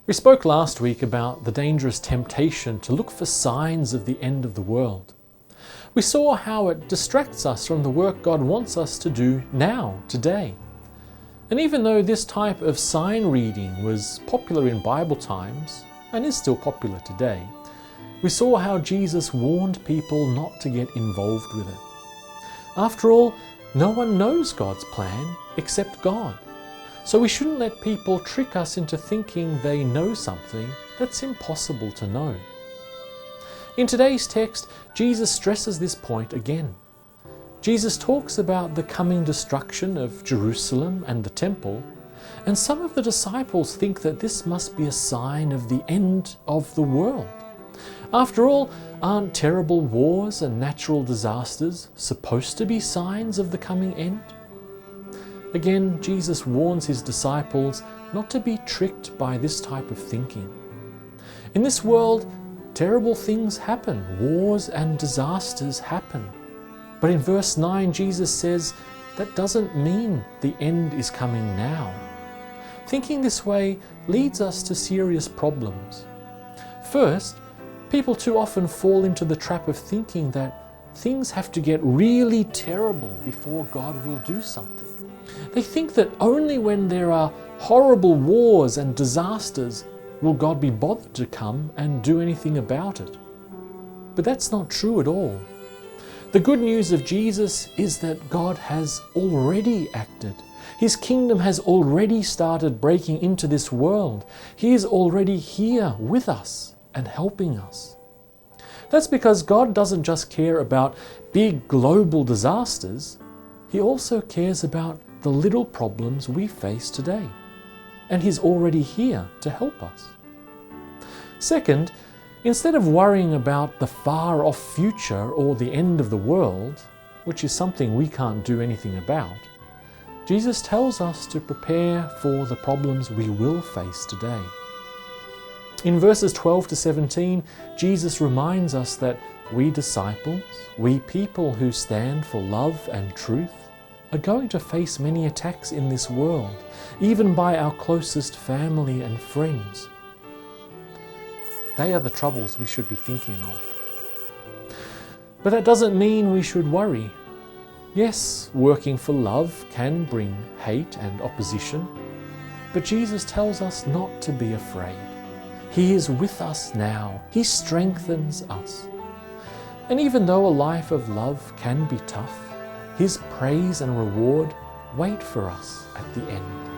We spoke last week about the dangerous temptation to look for signs of the end of the world. We saw how it distracts us from the work God wants us to do now, today. And even though this type of sign reading was popular in Bible times, and is still popular today, we saw how Jesus warned people not to get involved with it. After all, no one knows God's plan except God. So we shouldn't let people trick us into thinking they know something that's impossible to know. In today's text, Jesus stresses this point again. Jesus talks about the coming destruction of Jerusalem and the temple, and some of the disciples think that this must be a sign of the end of the world. After all, aren't terrible wars and natural disasters supposed to be signs of the coming end? Again, Jesus warns his disciples not to be tricked by this type of thinking. In this world, terrible things happen, wars and disasters happen. But in verse 9, Jesus says that doesn't mean the end is coming now. Thinking this way leads us to serious problems. First, people too often fall into the trap of thinking that things have to get really terrible before God will do something. They think that only when there are horrible wars and disasters will God be bothered to come and do anything about it. But that's not true at all. The good news of Jesus is that God has already acted. His kingdom has already started breaking into this world. He is already here with us and helping us. That's because God doesn't just care about big global disasters. He also cares about the little problems we face today. And He's already here to help us. Second, instead of worrying about the far-off future or the end of the world, which is something we can't do anything about, Jesus tells us to prepare for the problems we will face today. In verses 12 to 17, Jesus reminds us that we disciples, we people who stand for love and truth, are going to face many attacks in this world, even by our closest family and friends. They are the troubles we should be thinking of. But that doesn't mean we should worry. Yes, working for love can bring hate and opposition, but Jesus tells us not to be afraid. He is with us now. He strengthens us. And even though a life of love can be tough, His praise and reward wait for us at the end.